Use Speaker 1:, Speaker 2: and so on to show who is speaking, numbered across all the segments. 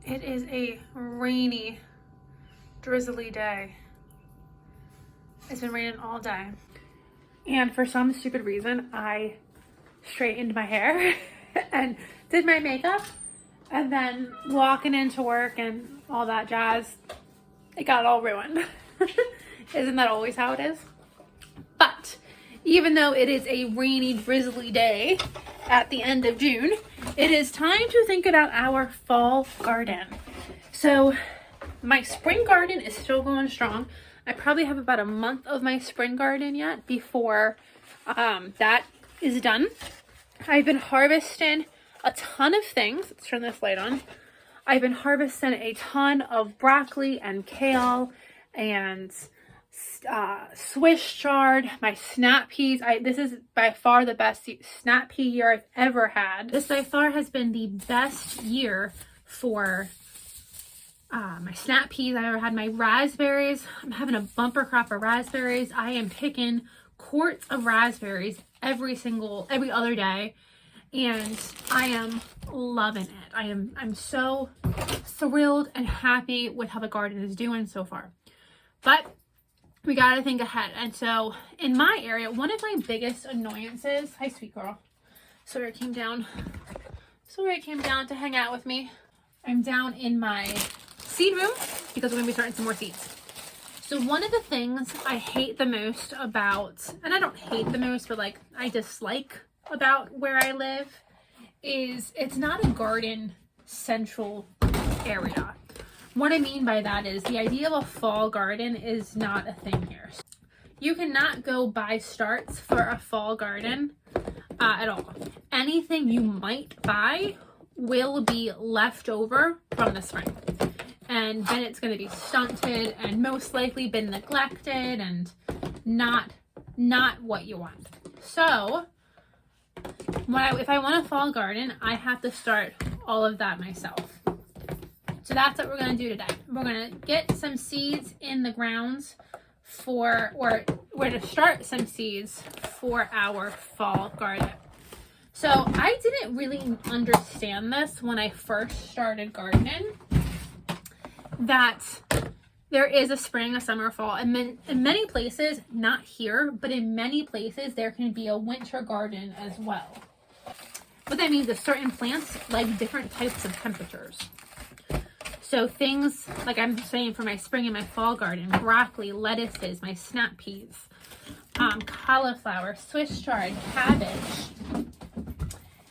Speaker 1: It is a rainy, drizzly day. It's been raining all day. And for some stupid reason, I straightened my hair and did my makeup. And then walking into work and all that jazz, it got all ruined. Isn't that always how it is? But even though it is a rainy, drizzly day at the end of June, it is time to think about our fall garden. So my spring garden is still going strong. I probably have about a month of my spring garden yet before that is done. I've been harvesting a ton of things. Let's turn this light on. I've been harvesting a ton of broccoli and kale and Swiss chard, my snap peas. This is by far the best snap pea year I've ever had. This by far has been the best year for my snap peas I've ever had. My raspberries, I'm having a bumper crop of raspberries. I am picking quarts of raspberries every other day, and I am loving it. I'm so thrilled and happy with how the garden is doing so far. But we gotta think ahead. And so in my area, one of my biggest annoyances, hi sweet girl, Sawyer came down to hang out with me. I'm down in my seed room because we're gonna be starting some more seeds. So one of the things I hate the most about, and I don't hate the most, but like I dislike about where I live, is it's not a garden central area. What I mean by that is the idea of a fall garden is not a thing here. You cannot go buy starts for a fall garden at all. Anything you might buy will be left over from the spring. And then it's going to be stunted and most likely been neglected and not what you want. So if I want a fall garden, I have to start all of that myself. So that's what we're going to do today. We're going to get some seeds in the grounds we're to start some seeds for our fall garden. So I didn't really understand this when I first started gardening, that there is a spring, a summer, fall, and in many places, not here, but in many places there can be a winter garden as well. What that means is certain plants like different types of temperatures. So things like I'm saying for my spring and my fall garden, broccoli, lettuces, my snap peas, cauliflower, Swiss chard, cabbage.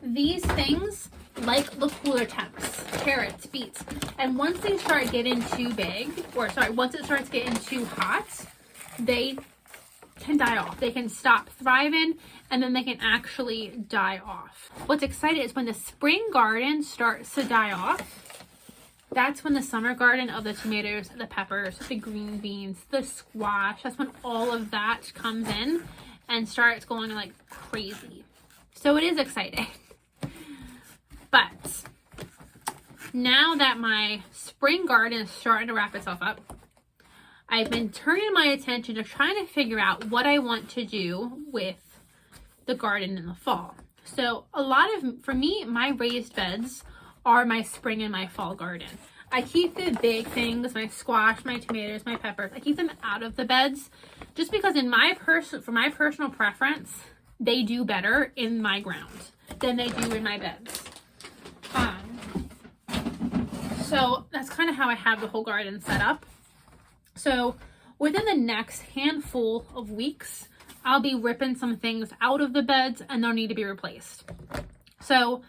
Speaker 1: These things like the cooler temps, carrots, beets. And once they start getting too big, once it starts getting too hot, they can die off. They can stop thriving and then they can actually die off. What's exciting is when the spring garden starts to die off, that's when the summer garden of the tomatoes, the peppers, the green beans, the squash, that's when all of that comes in and starts going like crazy. So it is exciting. But now that my spring garden is starting to wrap itself up, I've been turning my attention to trying to figure out what I want to do with the garden in the fall. So for me, my raised beds are my spring and my fall garden. I keep the big things, my squash, my tomatoes, my peppers, I keep them out of the beds just because for my personal preference, they do better in my ground than they do in my beds. So that's kind of how I have the whole garden set up. So within the next handful of weeks, I'll be ripping some things out of the beds and they'll need to be replaced. So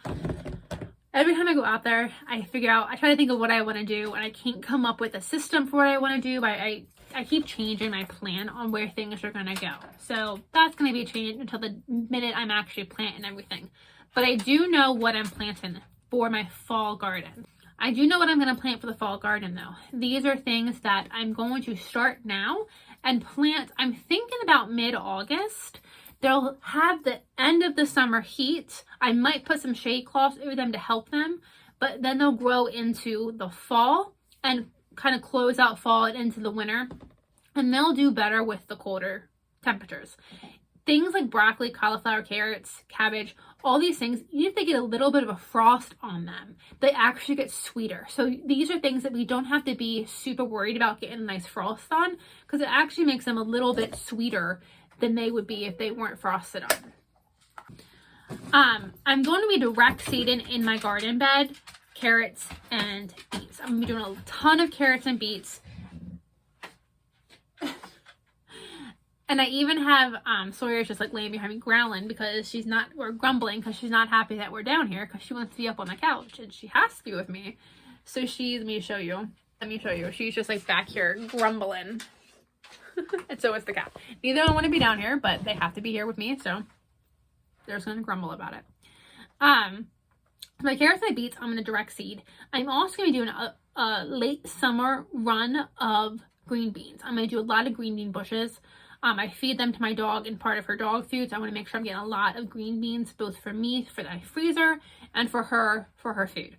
Speaker 1: every time I go out there, I try to think of what I want to do, and I can't come up with a system for what I want to do. I keep changing my plan on where things are going to go. So that's going to be changed until the minute I'm actually planting everything. But I do know what I'm planting for my fall garden. I do know what I'm going to plant for the fall garden though. These are things that I'm going to start now and plant. I'm thinking about mid-August. They'll have the end of the summer heat. I might put some shade cloths over them to help them, but then they'll grow into the fall and kind of close out fall and into the winter, and they'll do better with the colder temperatures. things like broccoli, cauliflower, carrots, cabbage, all these things, even if they get a little bit of a frost on them, they actually get sweeter. So these are things that we don't have to be super worried about getting a nice frost on, because it actually makes them a little bit sweeter than they would be if they weren't frosted on. I'm going to be direct seeding in my garden bed carrots and beets. I'm going to be doing a ton of carrots and beets. And I even have Sawyer's just like laying behind me growling because she's not, or grumbling because she's not happy that we're down here because she wants to be up on the couch and she has to be with me. So she's, let me show you. She's just like back here grumbling. And so is the cat. Neither of them want to be down here, but they have to be here with me. So they're just going to grumble about it. My carrots and my beets, I'm going to direct seed. I'm also going to be doing a late summer run of green beans. I'm going to do a lot of green bean bushes. I feed them to my dog in part of her dog food, so I want to make sure I'm getting a lot of green beans, both for me, for the freezer, and for her food.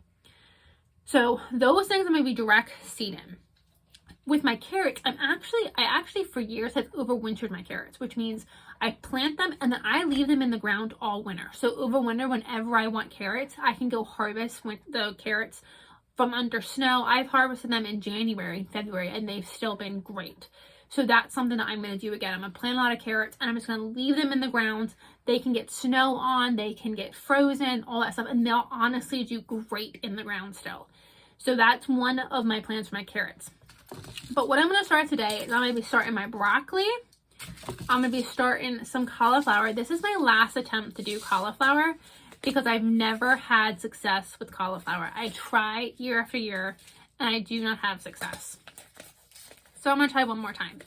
Speaker 1: So those things I'm going to be direct seeding. With my carrots, I actually for years have overwintered my carrots, which means I plant them and then I leave them in the ground all winter. So over winter, whenever I want carrots, I can go harvest the carrots from under snow. I've harvested them in January, February, and they've still been great. So that's something that I'm going to do again. I'm going to plant a lot of carrots and I'm just going to leave them in the ground. They can get snow on, they can get frozen, all that stuff, and they'll honestly do great in the ground still. So that's one of my plans for my carrots. But what I'm going to start today is I'm going to be starting my broccoli. I'm going to be starting some cauliflower. This is my last attempt to do cauliflower because I've never had success with cauliflower. I try year after year and I do not have success. So I'm going to try one more time.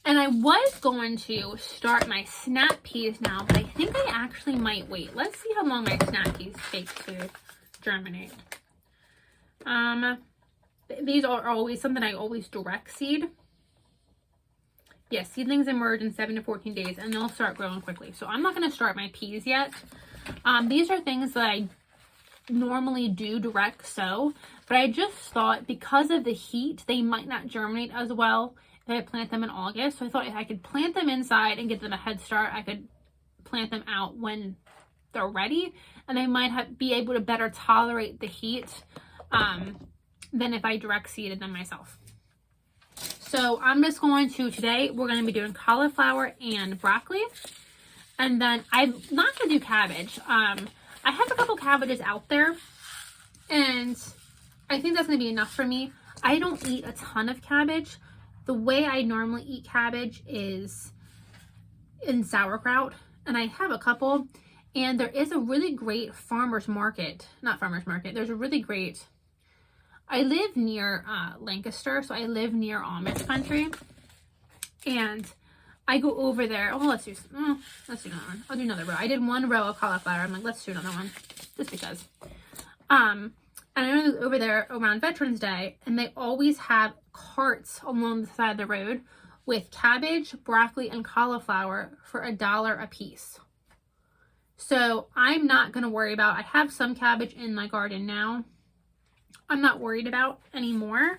Speaker 1: And I was going to start my snap peas now, but I think I actually might wait. Let's see how long my snap peas take to germinate. These are always something I always direct seed. Yes, seedlings emerge in 7 to 14 days and they'll start growing quickly. So I'm not going to start my peas yet. These are things that I normally do direct sow, but I just thought because of the heat, they might not germinate as well if I plant them in August. So I thought if I could plant them inside and get them a head start, I could plant them out when they're ready and they might be able to better tolerate the heat than if I direct seeded them myself. So I'm just going to, today we're going to be doing cauliflower and broccoli. And then I'm not going to do cabbage. I have a couple cabbages out there and I think that's going to be enough for me. I don't eat a ton of cabbage. The way I normally eat cabbage is in sauerkraut, and I have a couple, and there is a really great there's a really great, I live near Lancaster, so I live near Amish country, and I go over there. Let's do another one. I'll do another row. I did one row of cauliflower. I'm like, let's do another one, just because. And I went over there around Veterans Day, and they always have carts along the side of the road with cabbage, broccoli, and cauliflower for $1 a piece. So I'm not going to worry about, I have some cabbage in my garden now. I'm not worried about anymore.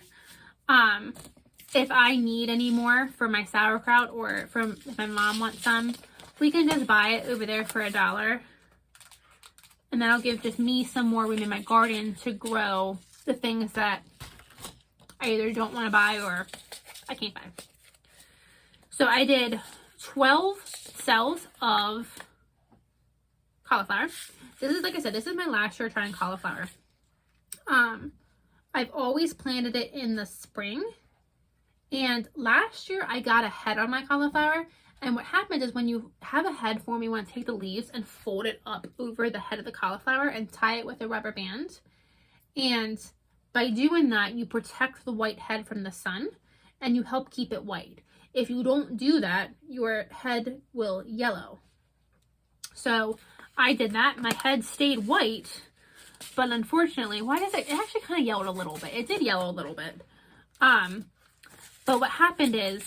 Speaker 1: If I need any more for my sauerkraut or if my mom wants some, we can just buy it over there for $1. And that'll give just me some more room in my garden to grow the things that I either don't want to buy or I can't buy. So I did 12 cells of cauliflower. This is, like I said, this is my last year trying cauliflower. I've always planted it in the spring. And last year I got a head on my cauliflower. And what happened is when you have a head form, you want to take the leaves and fold it up over the head of the cauliflower and tie it with a rubber band. And by doing that, you protect the white head from the sun and you help keep it white. If you don't do that, your head will yellow. So I did that. My head stayed white, but unfortunately, it actually kind of yellowed a little bit. It did yellow a little bit. But what happened is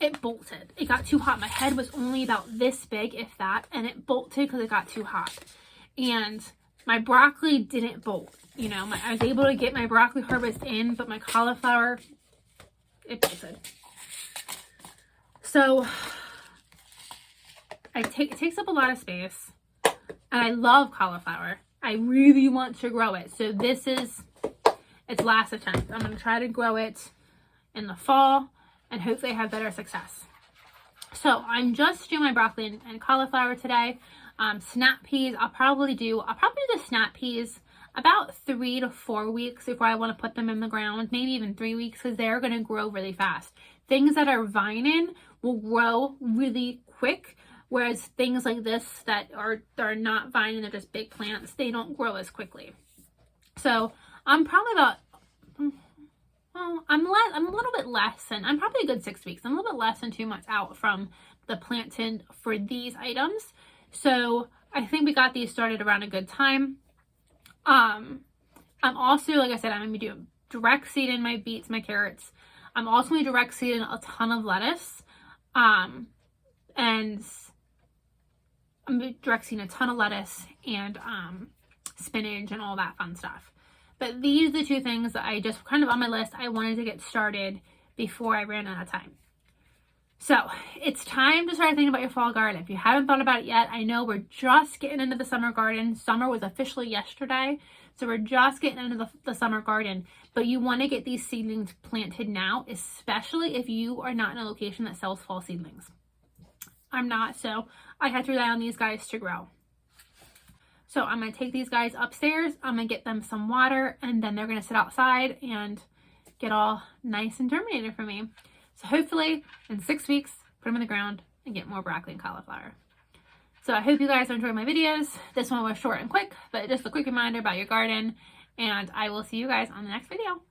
Speaker 1: it bolted. It got too hot. My head was only about this big, if that, and it bolted because it got too hot. And my broccoli didn't bolt. You know, I was able to get my broccoli harvest in, but my cauliflower, it bolted. So it takes up a lot of space, and I love cauliflower. I really want to grow it. So this is its last attempt. I'm going to try to grow it in the fall and hopefully have better success. So I'm just doing my broccoli and cauliflower today. Snap peas, I'll probably do the snap peas about 3 to 4 weeks before I want to put them in the ground, maybe even 3 weeks, because they're going to grow really fast. Things that are vining will grow really quick, whereas things like this that are not vining, they're just big plants, they don't grow as quickly. So I'm probably about, well, I'm a little bit less than, I'm probably a good 6 weeks. I'm a little bit less than 2 months out from the planting for these items. So I think we got these started around a good time. I'm also, like I said, I'm going to be doing direct seeding my beets, my carrots. I'm also going to be direct seeding a ton of lettuce. And I'm going to direct seeding a ton of lettuce and spinach and all that fun stuff. But these are the 2 things that I just kind of on my list. I wanted to get started before I ran out of time. So it's time to start thinking about your fall garden. If you haven't thought about it yet, I know we're just getting into the summer garden. Summer was officially yesterday, so we're just getting into the summer garden. But you want to get these seedlings planted now, especially if you are not in a location that sells fall seedlings. I'm not, so I had to rely on these guys to grow. So I'm going to take these guys upstairs, I'm going to get them some water, and then they're going to sit outside and get all nice and germinated for me. So hopefully in 6 weeks, put them in the ground and get more broccoli and cauliflower. So I hope you guys are enjoying my videos. This one was short and quick, but just a quick reminder about your garden. And I will see you guys on the next video.